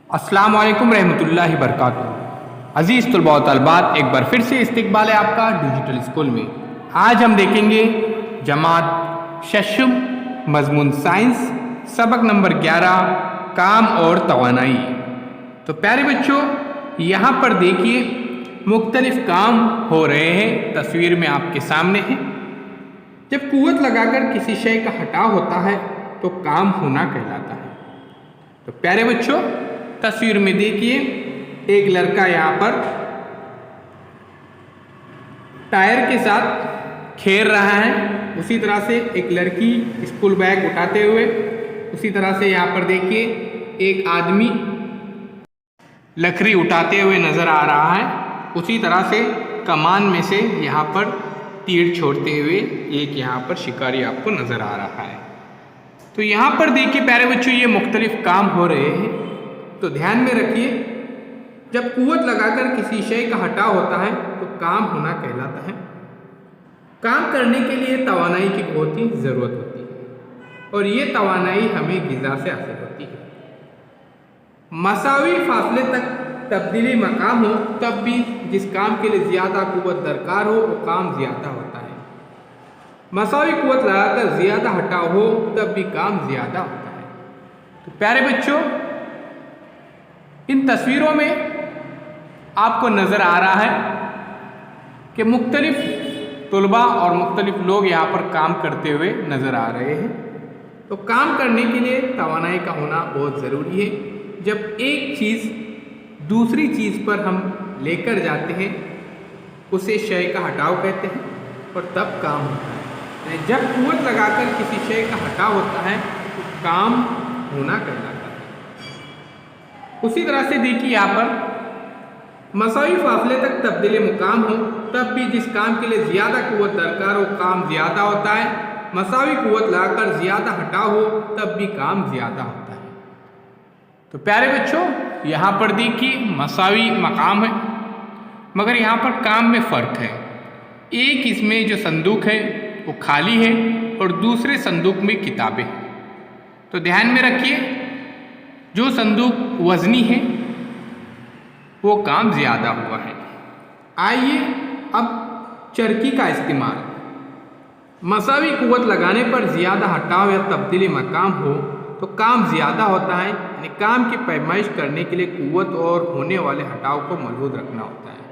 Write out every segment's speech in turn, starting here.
अस्सलाम वालेकुम रहमतुल्लाहि बरकातुहू। अज़ीज़ तलबा व तलबात, एक बार फिर से इस्तकबाल है आपका डिजिटल स्कूल में। आज हम देखेंगे जमात शशम मज़मून साइंस सबक नंबर 11 काम और तवानाई। तो प्यारे बच्चों, यहाँ पर देखिए मुख्तलिफ काम हो रहे हैं, तस्वीर में आपके सामने है। जब कुव्वत लगाकर किसी शय का हटाव होता है तो काम होना कहलाता है। तो प्यारे बच्चों, तस्वीर में देखिए एक लड़का यहाँ पर टायर के साथ खेल रहा है। उसी तरह से एक लड़की स्कूल बैग उठाते हुए, उसी तरह से यहाँ पर देखिए एक आदमी लकड़ी उठाते हुए नज़र आ रहा है। उसी तरह से कमान में से यहाँ पर तीर छोड़ते हुए एक यहाँ पर शिकारी आपको नज़र आ रहा है। तो यहाँ पर देखिए प्यारे बच्चों, ये मुख्तलिफ काम हो रहे हैं। तो ध्यान में रखिए, जब कुव्वत लगाकर किसी शय का हटाव होता है तो काम होना कहलाता है। काम करने के लिए तवानाई की बहुत ही ज़रूरत होती है और ये तवानाई हमें ग़िज़ा से हासिल होती है। मसावी फासले तक तब्दीली मकाम हो तब भी जिस काम के लिए ज़्यादा कुव्वत दरकार हो वो काम ज़्यादा होता है। मसावी कुव्वत लगाकर ज़्यादा हटाव हो तब भी काम ज़्यादा होता है। तो प्यारे बच्चों, इन तस्वीरों में आपको नज़र आ रहा है कि मुख्तलिफ तुलबा और मुख्तलिफ लोग यहाँ पर काम करते हुए नज़र आ रहे हैं। तो काम करने के लिए तवानाई का होना बहुत ज़रूरी है। जब एक चीज़ दूसरी चीज़ पर हम लेकर जाते हैं उसे शय का हटाव कहते हैं और तब काम होता है। जब कुव्वत लगाकर किसी शय का हटाव होता है तो काम होना कहलाता है। उसी तरह से देखिए यहाँ पर मसावी फासले तक तब्दीली मुकाम हो तब भी जिस काम के लिए ज़्यादा कुव्वत दरकार हो काम ज़्यादा होता है। मसावी कुव्वत लगाकर ज़्यादा हटाव हो तब भी काम ज़्यादा होता है। तो प्यारे बच्चों, यहाँ पर देखिए मसावी मकाम है, मगर यहाँ पर काम में फ़र्क है। एक इसमें जो संदूक है वो खाली है और दूसरे संदूक में किताबें हैं। तो ध्यान में रखिए, जो संदूक वज़नी है वो काम ज़्यादा हुआ है। आइए अब चरखी का इस्तेमाल। मसावी कुव्वत लगाने पर ज़्यादा हटाव या तब्दीली मकाम हो तो काम ज़्यादा होता है, यानी काम की पैमाइश करने के लिए कुव्वत और होने वाले हटाव को मलहूज़ रखना होता है।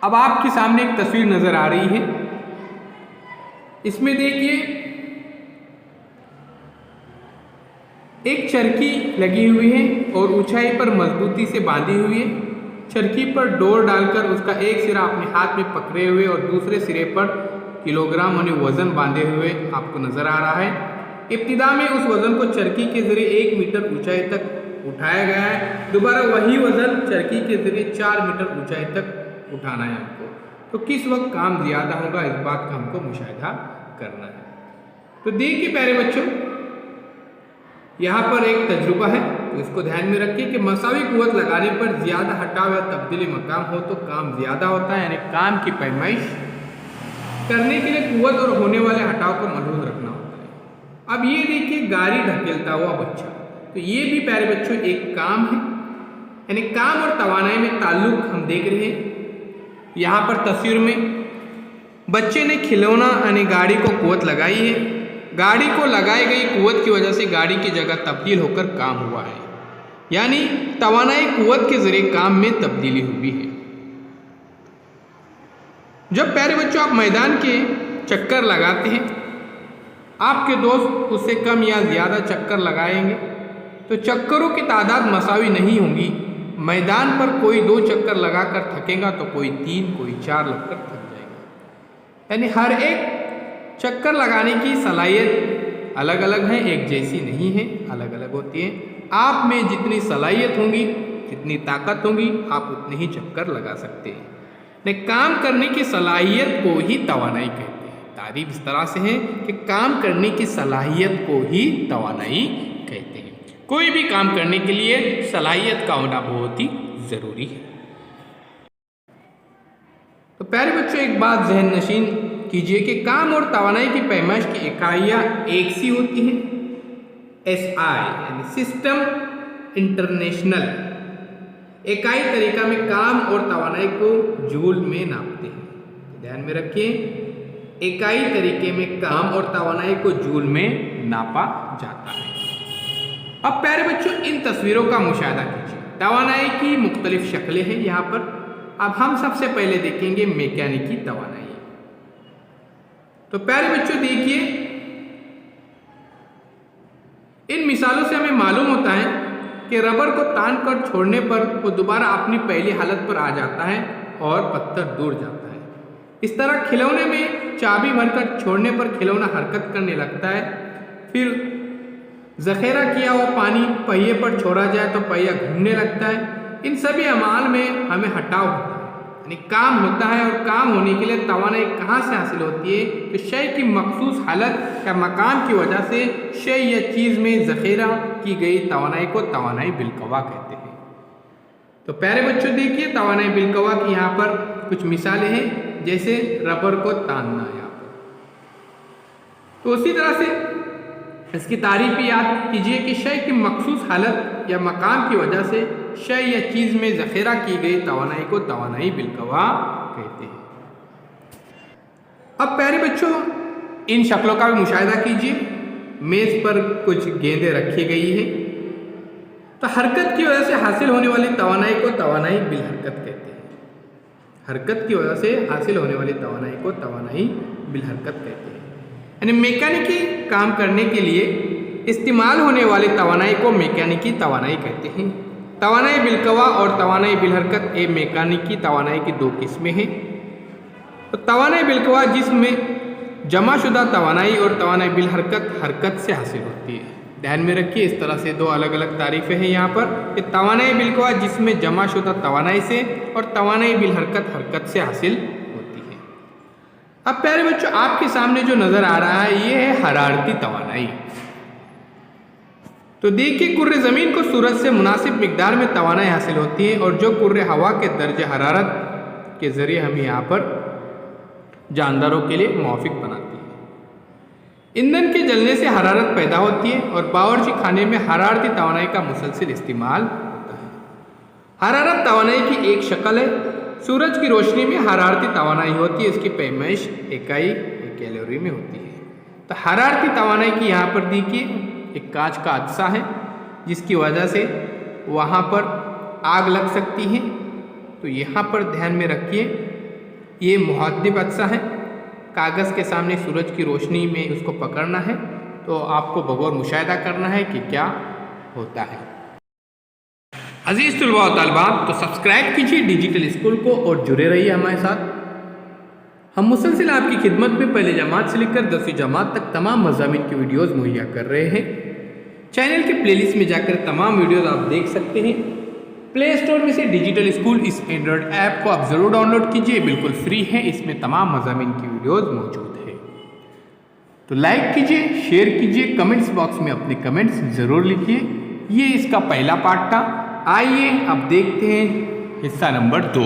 अब आपके सामने एक तस्वीर नज़र आ रही है। इसमें देखिए एक चरखी लगी हुई है और ऊंचाई पर मजबूती से बांधी हुई है। चरखी पर डोर डालकर उसका एक सिरा अपने हाथ में पकड़े हुए और दूसरे सिरे पर किलोग्राम यानी वज़न बांधे हुए आपको नज़र आ रहा है। इब्तिदा में उस वज़न को चरखी के ज़रिए 1 मीटर ऊंचाई तक उठाया गया है। दोबारा वही वज़न चरखी के ज़रिए 4 मीटर ऊंचाई तक उठाना है आपको। तो किस वक्त काम ज़्यादा होगा, इस बात का हमको मुशाहिदा करना है। तो देखिए प्यारे बच्चों, यहाँ पर एक तजुर्बा है, तो इसको ध्यान में रखिए कि मसावी कुव्वत लगाने पर ज़्यादा हटाव या तब्दीली मकाम हो तो काम ज़्यादा होता है, यानी काम की पैमाइश करने के लिए कुव्वत और होने वाले हटाव को मलहूज़ रखना होता है। अब ये देखिए गाड़ी ढकेलता हुआ बच्चा, तो ये भी प्यारे बच्चों एक काम है, यानी काम और तवानाई में ताल्लुक़ हम देख रहे हैं। यहाँ पर तस्वीर में बच्चे ने खिलौना यानी गाड़ी को कुव्वत लगाई है। गाड़ी को लगाई गई कुव्वत की वजह से गाड़ी की जगह तब्दील होकर काम हुआ है, यानी तवानाई कुव्वत के ज़रिए काम में तब्दीली हुई है। जब प्यारे बच्चों आप मैदान के चक्कर लगाते हैं, आपके दोस्त उससे कम या ज़्यादा चक्कर लगाएंगे तो चक्करों की तादाद मसावी नहीं होगी। मैदान पर कोई 2 चक्कर लगाकर थकेगा तो कोई 3, कोई 4 लगकर थक जाएगा, यानी हर एक चक्कर लगाने की सलाहियत अलग अलग है, एक जैसी नहीं है, अलग अलग होती है। आप में जितनी सलाहियत होगी, जितनी ताकत होगी, आप उतने ही चक्कर लगा सकते हैं। लेकिन काम करने की सलाहियत को ही तवानाई कहते हैं। तारीफ इस तरह से है कि काम करने की सलाहियत को ही तवानाई कहते हैं। कोई भी काम करने के लिए सलाहियत का होना बहुत ही ज़रूरी है। तो प्यारे बच्चों, एक बात जहन नशीन कीजिए कि काम और तवानाई की पैमाइश की इकाइयाँ एक सी होती हैं, SI यानी सिस्टम इंटरनेशनल इकाई तरीका में काम और तवानाई को जूल में नापते हैं। ध्यान में रखिए, इकाई तरीके में काम और तवानाई को जूल में नापा जाता है। अब प्यारे बच्चों, इन तस्वीरों का मुशाहिदा कीजिए। तवानाई की मुख्तलिफ शक्लें हैं यहाँ पर। अब हम सबसे पहले देखेंगे मैकेनिकी तवानाई। तो प्यारे बच्चों देखिए, इन मिसालों से हमें मालूम होता है कि रबर को तान कर छोड़ने पर वो दोबारा अपनी पहली हालत पर आ जाता है और पत्थर दूर जाता है। इस तरह खिलौने में चाबी भरकर छोड़ने पर खिलौना हरकत करने लगता है। फिर जखेरा किया हुआ पानी पहिए पर छोड़ा जाए तो पहिया घूमने लगता है। इन सभी अमाल में हमें हटाव होता है, यानी काम होता है। और काम होने के लिए तवानाई कहाँ से हासिल होती है? तो शय की मखसूस हालत या मकान की वजह से शय या चीज़ में जखेरा की गई तवानाई को तवानाई बिलकवा कहते हैं। तो प्यारे बच्चों देखिए, तवानाई बिलकवा की यहाँ पर कुछ मिसालें हैं, जैसे रबर को तानना यहाँ पर। तो उसी तरह से इसकी तारीफ याद कीजिए कि शय की मखसूस हालत या मकान की वजह से शय या चीज़ में जखेरा की गई तवानाई को तवानाई बिलकवा कहते हैं। अब प्यारे बच्चों, इन शक्लों का भी मुशाहिदा कीजिए। मेज पर कुछ गेंदें रखी गई है। तो हरकत की वजह से हासिल होने वाली तवानाई को तवानाई बिल हरकत कहते हैं। हरकत की वजह से हासिल होने वाली तवानाई को तवानाई बिल हरकत कहते हैं। यानी मैकेनिकी काम करने के लिए इस्तेमाल होने वाली तवानाई को मैकेनिकी तवानाई कहते हैं। तवानाई बिलकवा और तवानाई बिल हरकत ये मैकेनिकी तवानाई की दो किस्में हैं। तो तवानाई बिलकवा जिसमें जमाशुदा तवानाई और तवानाई बिल हरकत से हासिल होती है। ध्यान में रखिए, इस तरह से दो अलग अलग तारीफें हैं यहाँ पर कि तवानाई बिलकवा जिसमें जमाशुदा तवानाई से और तवानाई बिल हरकत से हासिल होती है। अब प्यारे बच्चों, आपके सामने जो नजर आ रहा है ये है हरारती तवानाई। तो देखिए, कुर्रे ज़मीन को सूरज से मुनासिब मिकदार में तवानाई हासिल होती है और जो कुर्रे हवा के दर्जे हरारत के ज़रिए हम यहाँ पर जानदारों के लिए मौफिक बनाती है। ईंधन के जलने से हरारत पैदा होती है और बावर्ची खाने में हरारती तवानाई का मुसलसिल इस्तेमाल होता है। हरारत तवानाई की एक शक्ल है। सूरज की रोशनी में हरारती तवानाई होती है। इसकी पैमाइश इकाई कैलोरी में होती है। तो हरारती तवानाई की यहाँ पर देखिए, एक कांच का अज्जा है जिसकी वजह से वहाँ पर आग लग सकती है। तो यहाँ पर ध्यान में रखिए, ये मुहद्दिब अज्जा है। कागज़ के सामने सूरज की रोशनी में उसको पकड़ना है, तो आपको बगौर मुशाहिदा करना है कि क्या होता है। अजीज़ तलबा और तालिबात, तो सब्सक्राइब कीजिए डिजिटल स्कूल को और जुड़े रहिए हमारे साथ। हम मुसलसिल आपकी खिदमत में पहले जमात से लेकर 10वीं जमात तक तमाम मज़ामीन की वीडियोज़ मुहैया कर रहे हैं। चैनल के प्लेलिस्ट में जाकर तमाम वीडियोज़ आप देख सकते हैं। प्ले स्टोर में से डिजिटल स्कूल इस एंड्रॉयड ऐप को आप ज़रूर डाउनलोड कीजिए, बिल्कुल फ्री है। इसमें तमाम मज़ामीन की वीडियोज़ मौजूद है। तो लाइक कीजिए, शेयर कीजिए, कमेंट्स बॉक्स में अपने कमेंट्स ज़रूर लिखिए। ये इसका पहला पार्ट था। आइए अब देखते हैं हिस्सा नंबर 2।